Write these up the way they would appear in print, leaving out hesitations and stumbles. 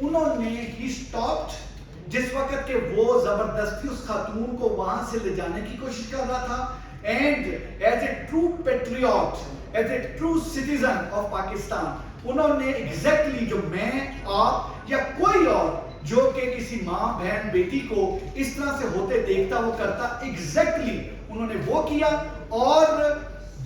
انہوں نے ہی اسٹاپڈ جس وقت کہ وہ زبردستی اس خاتون کو وہاں سے لے جانے کی کوشش کر رہا تھا. And as a true Patriot, as a true citizen of Pakistan, انہوں نے ایگزیکٹلی جو میں, آپ یا کوئی اور جو کہ کسی ماں, بہن, بیٹی کو اس طرح سے ہوتے دیکھتا وہ کرتا, ایگزیکٹلی انہوں نے وہ کیا. اور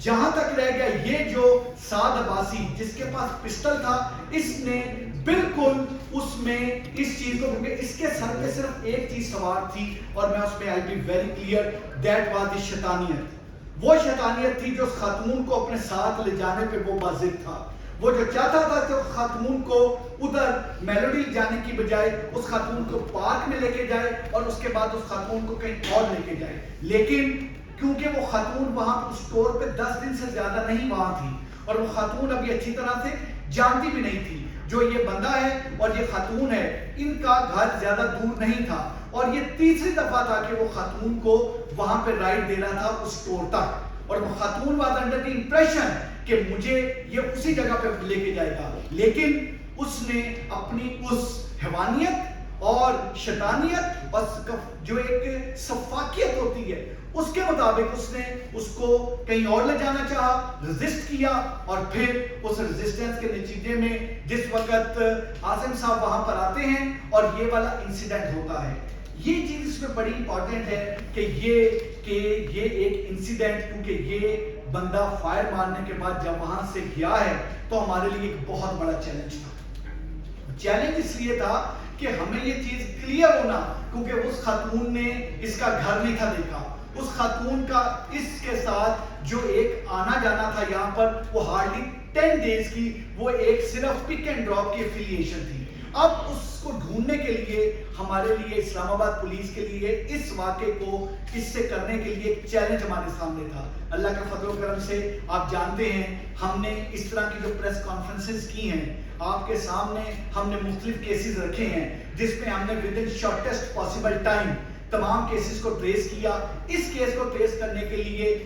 جہاں تک رہ گیا یہ جو سعد عباسی جس کے پاس پسٹل تھا, اس نے بالکل اس میں اس چیز کو, کیونکہ اس کے سر پہ صرف ایک چیز سوار تھی اور میں اس میں I'll be very clear, that was the شیطانیت. وہ شیطانیت تھی جو اس خاتون کو اپنے ساتھ لے جانے پہ وہ واضح تھا. وہ جو چاہتا تھا کہ اس خاتون کو ادھر میلوڈی جانے کی بجائے اس خاتون کو پارک میں لے کے جائے اور اس کے بعد اس خاتون کو کہیں اور لے کے جائے. لیکن کیونکہ وہ خاتون وہاں اس اسٹور پہ 10 دن سے زیادہ نہیں وہاں تھی اور وہ خاتون ابھی اچھی طرح سے جانتی بھی نہیں تھی جو یہ بندہ ہے اور یہ خاتون ہے, ان کا گھر زیادہ دور نہیں تھا اور یہ تیسری دفعہ تھا کہ وہ خاتون کو وہاں پہ رائڈ دے رہا تھا اس اسٹور تک, اور وہ خاتون واز انڈر دی امپریشن کہ مجھے یہ اسی جگہ پہ لے کے جائے گا. لیکن اس نے اپنی اس حیوانیت اور شیطانیت اور جو ایک سفاکیت ہوتی ہے اس کے مطابق اس نے اس کو کہیں اور لے جانا چاہا, ریزسٹ کیا, اور پھر اس ریزسٹنس کے نتیجے میں جس وقت عاصم صاحب وہاں پر آتے ہیں اور یہ والا انسیڈنٹ ہوتا ہے. یہ چیز اس میں بڑی امپورٹنٹ ہے کہ یہ ایک انسیڈنٹ, کیونکہ یہ بندہ فائر مارنے کے بعد جب وہاں سے گیا ہے تو ہمارے لیے ایک بہت بڑا چیلنج تھا. چیلنج اس لیے تھا کہ ہمیں یہ چیز کلیئر ہونا, کیونکہ اس خاتون نے اس کا گھر نہیں تھا دیکھا, اس خاتون کا اس کے ساتھ جو ایک آنا جانا تھا یہاں پر وہ ہارڈلی 10 ڈیز کی, وہ ایک صرف پک اینڈ ڈراپ کی افیلیشن تھی. اب اس کو ڈھونڈنے کے لیے ہمارے لیے اسلام آباد پولیس کے لیے اس واقعے کو اس سے کرنے کے لیے ایک چیلنج ہمارے سامنے تھا. اللہ کا فضل و کرم سے آپ جانتے ہیں ہم نے اس طرح کی جو پریس کانفرنسز کی ہیں, آپ کے سامنے ہم نے مختلف کیسز رکھے ہیں جس میں ہم نے with in shortest possible time تمام کیسز کو ٹریس کیا. اس کیس کو ٹریس کرنے کے لیے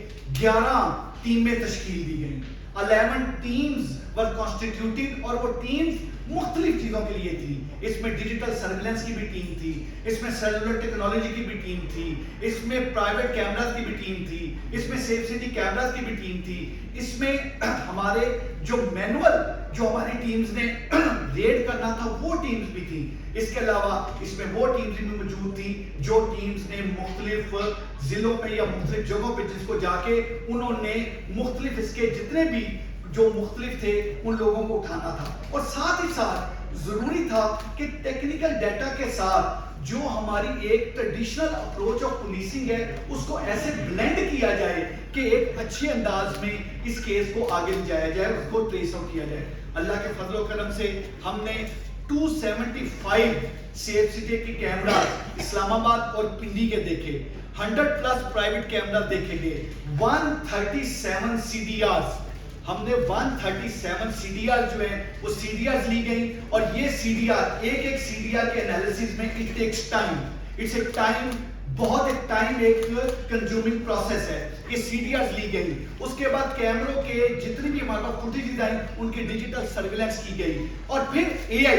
11 ٹیمیں تشکیل دی گئیں. 11 ٹیمز ور کانسٹیٹیوٹڈ اور وہ ٹیمز مختلف چیزوں کے لیے تھی. اس میں ڈیجیٹل سرویلنس کی بھی ٹیم تھی, اس میں سیلولر ٹیکنالوجی کی بھی ٹیم تھی, اس میں پرائیویٹ کیمراز کی بھی ٹیم تھی, اس میں سیف سٹی کیمراز کی بھی ٹیم تھی, اس میں ہمارے جو مینول جو ہماری ٹیمز نے ریڈ کرنا تھا وہ ٹیمز بھی تھی. اس کے علاوہ اس میں وہ ٹیمز بھی موجود تھی جو ٹیمز نے مختلف ضلعوں پہ یا مختلف جگہوں پہ جس کو جا کے انہوں نے مختلف اس کے جتنے بھی جو مختلف تھے ان لوگوں کو اٹھانا تھا. اور ساتھ ہی ساتھ ضروری تھا کہ ٹیکنیکل ڈیٹا کے ساتھ جو ہماری ایک ٹریڈیشنل اپروچ آف پولیسنگ ہے اس کو ایسے بلینڈ کیا جائے کہ ایک اچھے انداز میں اس کیس کو آگے لے جایا جائے, اس کو ٹریس آؤٹ کیا جائے. اللہ کے فضل و کرم سے ہم نے 275 سیف سٹی کے کیمرہ اسلام آباد اور پنڈی کے دیکھے, 100+ پرائیویٹ کیمرہ دیکھے گئے, 137 CDRs, ہم نے 137 CDR جو ہیں وہ CDRs لی گئیں. اور یہ CDR ایک CDR کے انالیسس میں it takes time, it's a time, بہت ایک ٹائم ایک کنزیومنگ پروسیس ہے. یہ CDRs لی گئی, اس کے بعد کیمروں کے جتنی بھی ہمارے پاس فوٹیجز آئیں ان کی ڈیجیٹل سرویلنس کی گئی. اور پھر AI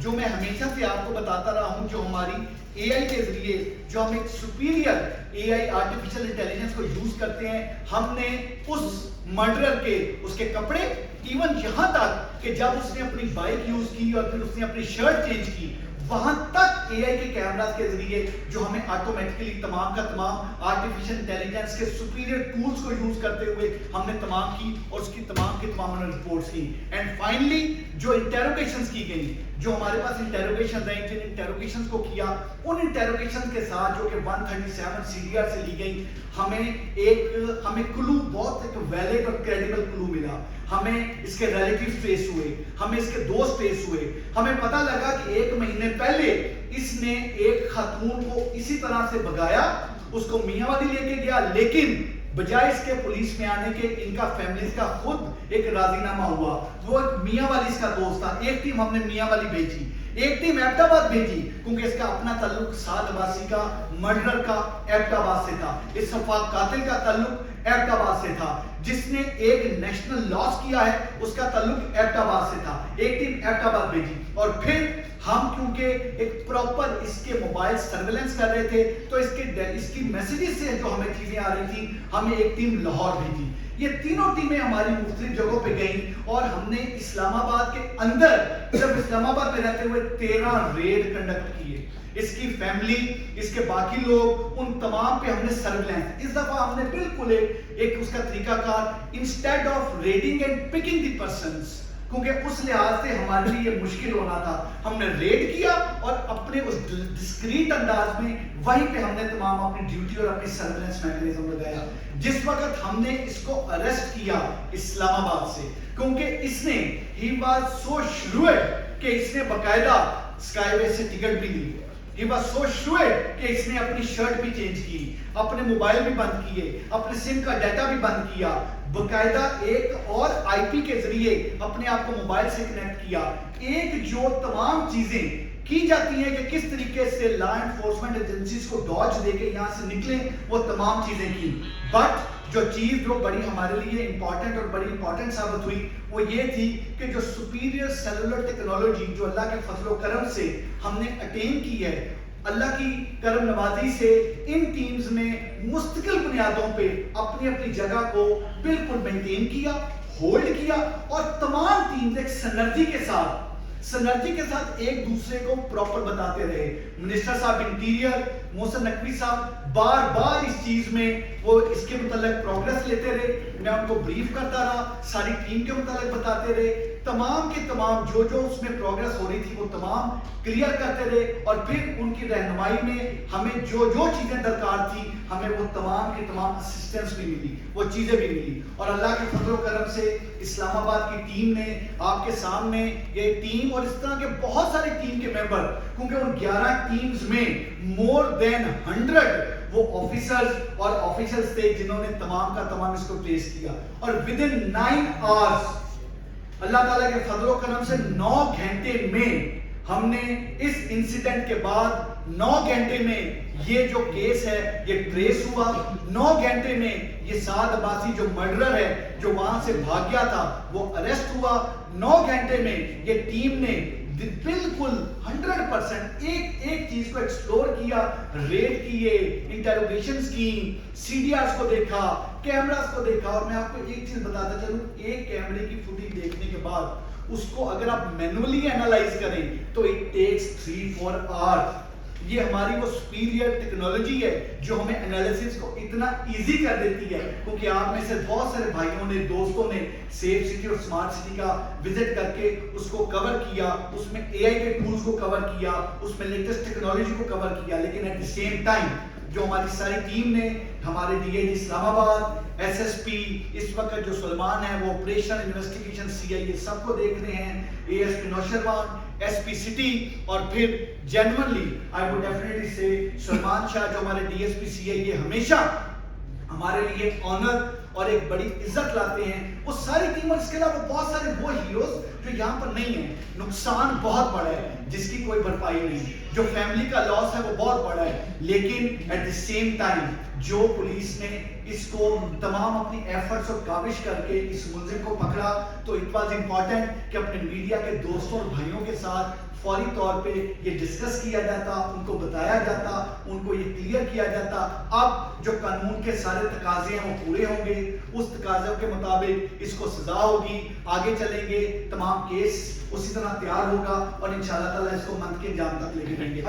جو میں ہمیشہ سے آپ کو بتاتا رہا ہوں, جو ہماری AI کے ذریعے جو ہم ایک سپیریئر AI آرٹیفیشل انٹیلیجنس کو یوز کرتے ہیں, ہم نے اس مرڈرر کے اس کے کپڑے ایون یہاں تک کہ جب اس نے اپنی بائک یوز کی اور پھر اس نے اپنی شرٹ چینج کی وہاں تک AI کے کیمراز کے ذریعے جو ہمیں آٹومیٹکلی تمام کا تمام آرٹیفیشل انٹیلیجنس کے سپیریئر ٹولز کو یوز کرتے ہوئے ہم نے تمام کی اور اس کی تمام کی تمام رپورٹس کی. اینڈ فائنلی جو انٹیروگیشنز کی گئی, جو ہمارے پاس انٹیروگیشنز ہیں, جن انٹیروگیشنز کو کیا ان انٹیروگیشنز کے ساتھ جو کہ 137 CDR سے لی گئی, ہمیں کلو بہت ایک ویلڈ اور کریڈیبل کلو ملا. ہمیں اس کے ریلیٹیوز ٹریس ہوئے, ہمیں اس کے دوست ٹریس ہوئے, ہمیں پتہ لگا کہ 1 مہینے پہلے اس نے ایک خاتون کو اسی طرح سے بھگایا, اس کو میاں والی لے کے گیا, لیکن بجائے اس کے پولیس میں آنے کے ان کا فیملیز کا خود ایک راضی نامہ ہوا. وہ میاں والی اس کا دوست تھا. ایک ٹیم ہم نے میاں والی بھیجی, ایک ٹیم ایبٹ آباد بھیجی, کیونکہ اس کا اپنا تعلق سعد عباسی کا مرڈر کا ایبٹ آباد سے تھا, اس شفاق قاتل کا تعلق ایبٹ آباد سے تھا. جس نے ایک نیشنل لاس کیا ہے، اس کا تعلق ایبٹ آباد سے تھا، ایک ٹیم ایبٹ آباد بھیجی، اور پھر ہم کیونکہ ایک پراپر اس کے موبائل سرویلنس کر رہے تھے تو اس کی میسیجز سے جو ہمیں چیزیں آ رہی تھیں، ہمیں ایک ٹیم لاہور بھیجی. یہ تینوں ٹیمیں ہماری مختلف جگہوں پہ گئیں اور ہم نے اسلام آباد کے اندر صرف اسلام آباد میں رہتے ہوئے 13 ریڈ کنڈکٹ کیے. اس کی فیملی، اس کے باقی لوگ، ان تمام پہ ہم نے سرویلنس. اس دفعہ ہم نے بالکل ایک اس کا طریقہ کار، instead of reading and picking the persons, کیونکہ اس لحاظ سے ہمارے لیے یہ مشکل ہونا تھا، ہم نے ریڈ کیا اور اپنے اس ڈسکریٹ انداز میں وہیں پہ ہم نے تمام اپنی ڈیوٹی اور اپنی سرویلنس میکانزم لگایا. جس وقت ہم نے اس کو اریسٹ کیا اسلام آباد سے، کیونکہ اس نے ہی واز سو شروئڈ کہ اس نے باقاعدہ اسکائی وے سے ٹکٹ بھی لی. He was so sure کہ اس نے اپنی شرٹ بھی چینج کی، اپنے موبائل بھی بند کیے، اپنے سم کا ڈیٹا بھی بند کیا، باقاعدہ ایک اور آئی پی کے ذریعے اپنے آپ کو موبائل سے کنیکٹ کیا. ایک جو تمام چیزیں کی جاتی ہیں کہ کس طریقے سے لا انفورسمنٹ ایجنسیز کو ڈاج دے کے یہاں سے نکلیں، وہ تمام چیزیں کی. بٹ جو چیز جو بڑی ہمارے لیے امپورٹنٹ اور بڑی امپورٹنٹ ثابت ہوئی وہ یہ تھی کہ جو سپیریئر سیلولر ٹیکنالوجی جو اللہ کے فضل و کرم سے ہم نے اٹین کی ہے، اللہ کی کرم نوازی سے ان ٹیمز نے مستقل بنیادوں پہ اپنی اپنی جگہ کو بالکل مینٹین کیا، ہولڈ کیا، اور تمام ٹیمز ایک سنرجی کے ساتھ ایک دوسرے کو پراپر بتاتے رہے. منسٹر صاحب انٹیریئر محسن نقوی صاحب بار بار اس چیز میں وہ اس کے متعلق پروگریس لیتے رہے، میں ان کو بریف کرتا رہا، ساری ٹیم کے متعلق بتاتے رہے، تمام کے تمام جو اس میں پروگریس ہو رہی تھی وہ تمام کلیئر کرتے رہے، اور پھر ان کی رہنمائی میں ہمیں جو چیزیں درکار تھی ہمیں وہ تمام کی تمام اسسٹنس بھی ملی، وہ چیزیں بھی ملی. اور اللہ کے فضل و کرم سے اسلام آباد کی ٹیم نے آپ کے سامنے یہ ٹیم اور اس طرح کے بہت سارے ٹیم کے ممبر، کیونکہ ان 11 ٹیمز میں مور دین 100 وہ آفیسرز اور آفیسرز تھے جنہوں نے تمام کا تمام اس کو پلیس کیا. اور ودن 9 آورز اللہ تعالیٰ کے فضل و کرم سے 9 گھنٹے میں ہم نے اس انسیڈنٹ کے بعد 9 گھنٹے میں یہ جو کیس ہے یہ ٹریس ہوا. 9 گھنٹے میں یہ سعد عباسی جو مرڈرر ہے جو وہاں سے بھاگ گیا تھا وہ اریسٹ ہوا. 9 گھنٹے میں یہ ٹیم نے بالکل 100% ایک چیز کو ایکسپلور کیا، ریڈ کیے، انٹروگیشنز کی، سی ڈی آرز کو دیکھا، کیمراز کو دیکھا. اور میں آپ کو ایک چیز بتاتا چلوں، ایک کیمرے کی فوٹیج دیکھنے کے بعد اس کو اگر آپ مینولی اینالائز کریں تو اٹ ٹیکس 3-4 آورز. یہ ہماری وہ سپیریئر ٹیکنالوجی ہے جو ہمیں انالیسس کو اتنا ایزی کر دیتی ہے، کیونکہ آپ میں سے بہت سارے بھائیوں نے، دوستوں نے سیف سٹی اور سمارٹ سٹی کا وزٹ کر کے اس کو کور کیا، اس میں اے آئی کے ٹولز کو کور کیا، اس میں لیٹسٹ ٹیکنالوجی کو کور کیا. لیکن ایٹ دی سیم ٹائم جو ہماری ساری ٹیم نے، ہمارے ڈی آئی جی اسلام آباد، ایس ایس پی اس وقت جو سلمان ہے وہ آپریشن انویسٹیگیشن سی آئی یہ سب کو دیکھ رہے ہیں، A S P Nausherwan, S P city, اور پھر جینوئنلی آئی وڈ ڈیفینیٹلی سے سلمان شاہ جو ہمارے ڈی ایس پی سی آئی یہ ہمیشہ ہمارے لیے آنر اور ایک بڑی عزت لاتے ہیں. وہ ساری ٹیم اور اس کے علاوہ بہت سارے وہ ہیروز جو یہاں پر نہیں ہیں. نقصان بہت بڑا ہے جس کی کوئی بھرپائی نہیں، جو فیملی کا لاس ہے وہ بہت بڑا ہے، لیکن ایٹ دی سیم ٹائم جو پولیس نے اس کو تمام اپنی ایفرٹس اور کاوش کر کے اس ملزم کو پکڑا تو اٹ واز امپورٹنٹ کہ اپنے میڈیا کے دوستوں اور بھائیوں کے ساتھ فوری طور پہ یہ ڈسکس کیا جاتا، ان کو بتایا جاتا، ان کو یہ کلیئر کیا جاتا. اب جو قانون کے سارے تقاضے ہیں وہ پورے ہوں گے، اس تقاضوں کے مطابق اس کو سزا ہوگی، آگے چلیں گے، تمام کیس اسی طرح تیار ہوگا اور انشاءاللہ تعالیٰ اس کو منت کے انجام تک لے کے جائیں گے.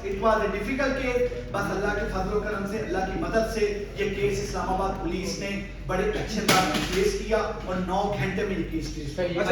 It was a difficult case، بس اللہ کے فضل و کرم سے، اللہ کی مدد سے یہ کیس اسلام آباد پولیس نے بڑے اچھے انداز میں فیس کیا اور 9 گھنٹے میں یہ کیس فیس کیا.